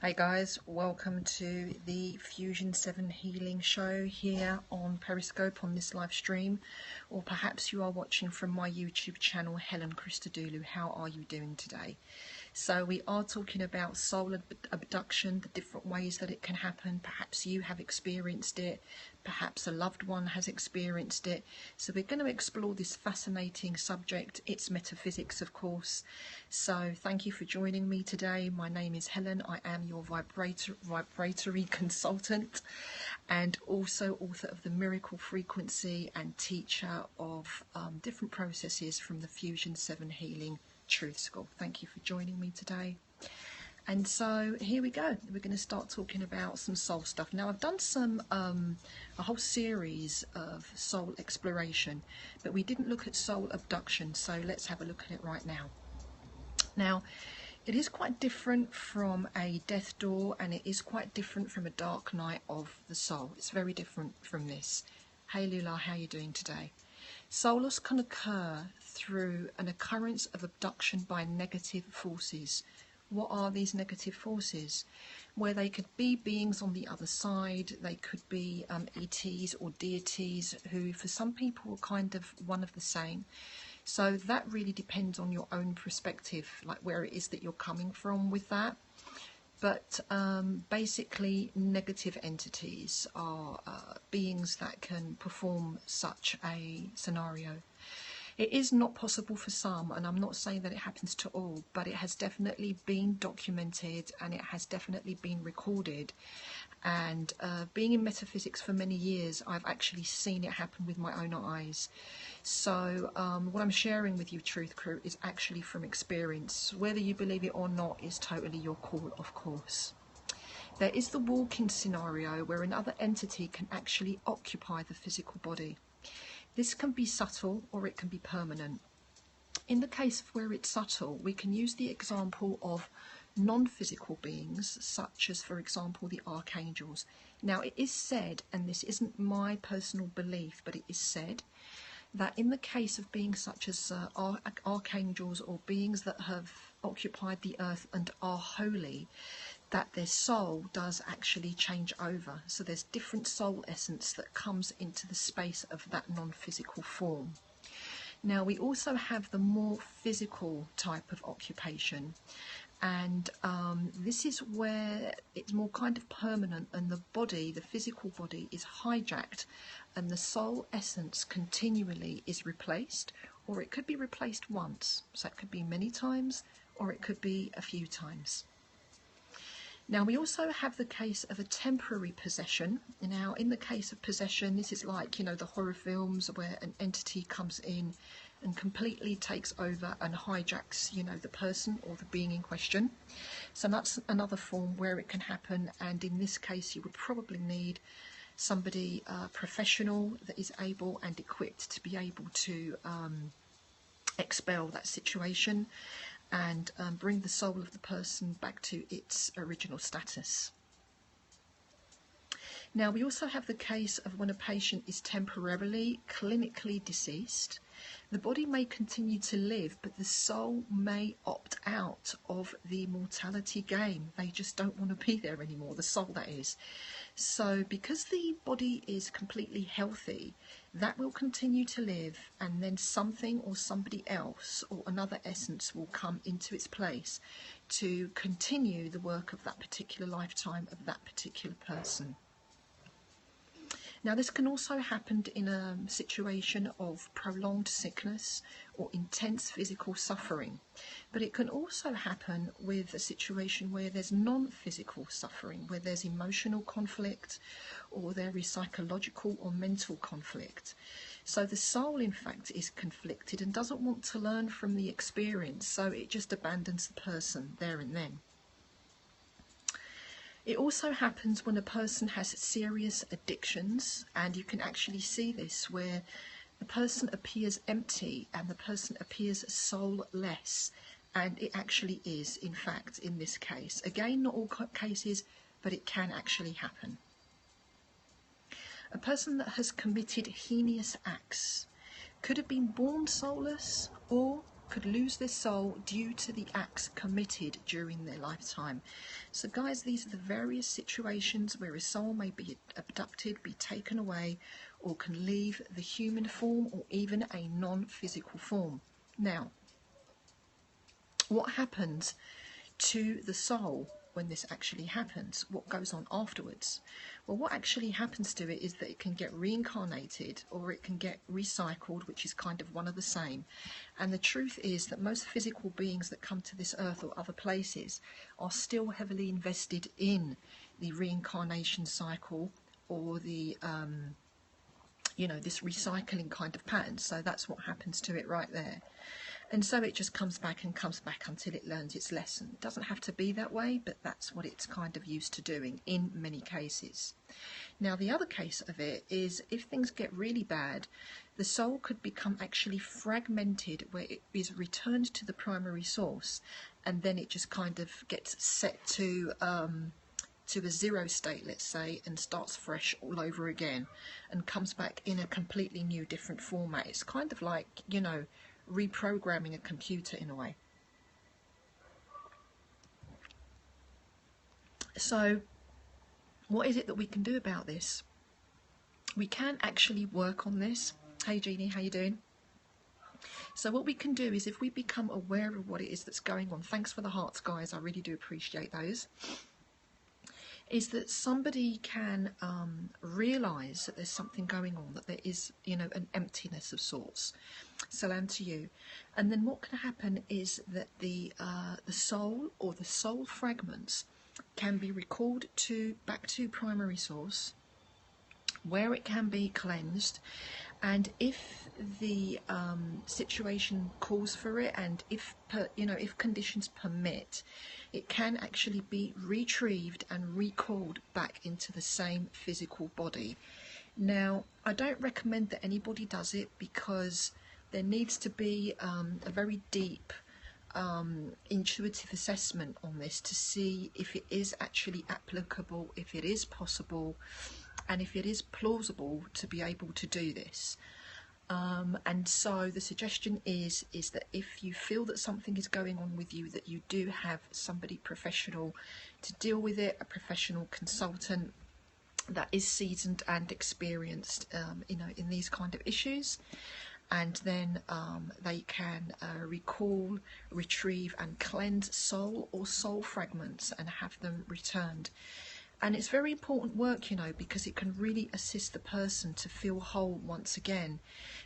Hey guys, welcome to the Fusion 7 Healing Show here on Periscope on this live stream, or perhaps you are watching from my YouTube channel, Helen Christodoulou. How are you doing today? So we are talking about soul abduction, the different ways that it can happen. Perhaps you have experienced it, perhaps a loved one has experienced it. So we're going to explore this fascinating subject. It's metaphysics, of course. So thank you for joining me today. My name is Helen. I am your vibratory consultant and also author of the Miracle Frequency and teacher of different processes from the Fusion 7 Healing Truth School. Thank you for joining me today. And so here we go. We're going to start talking about some soul stuff. Now I've done some a whole series of soul exploration, but we didn't look at soul abduction, so let's have a look at it right now. Now it is quite different from a death door, and it is quite different from a dark night of the soul. It's very different from this. Hey Lula, how are you doing today? Soul loss can occur through an occurrence of abduction by negative forces. What are these negative forces? Where they could be beings on the other side, they could be ETs or deities who for some people are kind of one of the same. So that really depends on your own perspective, like where it is that you're coming from with that. But basically negative entities are beings that can perform such a scenario. It is not possible for some, and I'm not saying that it happens to all, but it has definitely been documented and it has definitely been recorded. And being in metaphysics for many years, I've actually seen it happen with my own eyes. So what I'm sharing with you, Truth Crew, is actually from experience. Whether you believe it or not is totally your call, of course. There is the walking scenario where another entity can actually occupy the physical body. This can be subtle or it can be permanent. In the case of where it's subtle, we can use the example of non-physical beings, such as, for example, the archangels. Now, it is said, and this isn't my personal belief, but it is said, that in the case of beings such as archangels or beings that have occupied the earth and are holy, that their soul does actually change over. So there's different soul essence that comes into the space of that non-physical form. Now we also have the more physical type of occupation, and this is where it's more kind of permanent, and the body, the physical body, is hijacked and the soul essence continually is replaced, or it could be replaced once, so it could be many times or it could be a few times. Now we also have the case of a temporary possession. Now in the case of possession, this is like, you know, the horror films where an entity comes in and completely takes over and hijacks, you know, the person or the being in question. So that's another form where it can happen, and in this case you would probably need somebody professional that is able and equipped to be able to expel that situation and bring the soul of the person back to its original status. Now we also have the case of when a patient is temporarily clinically deceased. The body may continue to live, but the soul may opt out of the mortality game. They just don't want to be there anymore, the soul that is. So because the body is completely healthy, that will continue to live, and then something or somebody else or another essence will come into its place to continue the work of that particular lifetime of that particular person. Now this can also happen in a situation of prolonged sickness or intense physical suffering, but it can also happen with a situation where there's non-physical suffering, where there's emotional conflict or there is psychological or mental conflict. So the soul in fact is conflicted and doesn't want to learn from the experience, so it just abandons the person there and then. It also happens when a person has serious addictions, and you can actually see this where the person appears empty and the person appears soulless, and it actually is, in fact, in this case. Again, not all cases, but it can actually happen. A person that has committed heinous acts could have been born soulless, or could lose their soul due to the acts committed during their lifetime. So guys, these are the various situations where a soul may be abducted, be taken away, or can leave the human form or even a non-physical form. Now, what happens to the soul when this actually happens? What goes on afterwards? Well, what actually happens to it is that it can get reincarnated or it can get recycled, which is kind of one of the same. And the truth is that most physical beings that come to this earth or other places are still heavily invested in the reincarnation cycle or the this recycling kind of pattern. So that's what happens to it right there. And so it just comes back and comes back until it learns its lesson. It doesn't have to be that way, but that's what it's kind of used to doing in many cases. Now, the other case of it is if things get really bad, the soul could become actually fragmented, where it is returned to the primary source, and then it just kind of gets set to a zero state, let's say, and starts fresh all over again and comes back in a completely new, different format. It's kind of like, reprogramming a computer in a way. So what is it that we can do about this? We can actually work on this. Hey Jeannie, how you doing? So what we can do is, if we become aware of what it is that's going on, thanks for the hearts guys, I really do appreciate those, is that somebody can realise that there's something going on, that there is, an emptiness of sorts. Salam to you. And then what can happen is that the soul or the soul fragments can be recalled back to primary source, where it can be cleansed, and if the situation calls for it, and if conditions permit, it can actually be retrieved and recalled back into the same physical body. Now, I don't recommend that anybody does it, because there needs to be a very deep intuitive assessment on this to see if it is actually applicable, if it is possible, and if it is plausible to be able to do this. And so the suggestion is that if you feel that something is going on with you, that you do have somebody professional to deal with it, a professional consultant that is seasoned and experienced in these kind of issues, and then they can recall, retrieve and cleanse soul or soul fragments and have them returned. And it's very important work, because it can really assist the person to feel whole once again.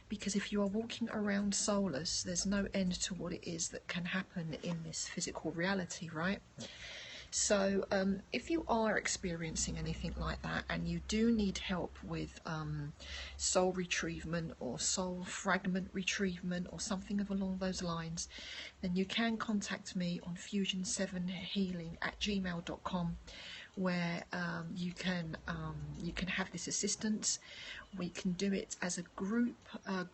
Because if you are walking around soulless, there's no end to what it is that can happen in this physical reality, right? So if you are experiencing anything like that, and you do need help with soul retrievement or soul fragment retrievement or something along those lines, then you can contact me on fusion7healing@gmail.com, where you can have this assistance. We can do it as a group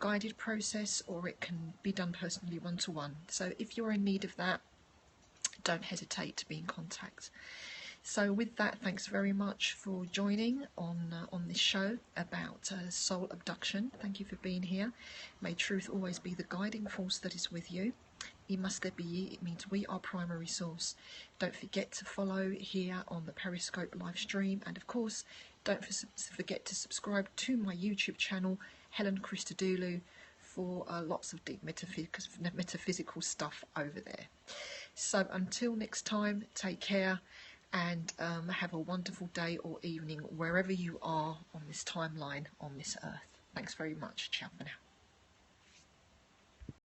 guided process, or it can be done personally one-to-one. So if you're in need of that, don't hesitate to be in contact. So with that, thanks very much for joining on this show about soul abduction. Thank you for being here. May truth always be the guiding force that is with you. Must there be ye, it means we are primary source. Don't forget to follow here on the Periscope live stream, and of course don't forget to subscribe to my YouTube channel, Helen Christodoulou, for lots of deep metaphysical stuff over there. So until next time, take care, and have a wonderful day or evening wherever you are on this timeline on this earth. Thanks very much. Ciao for now.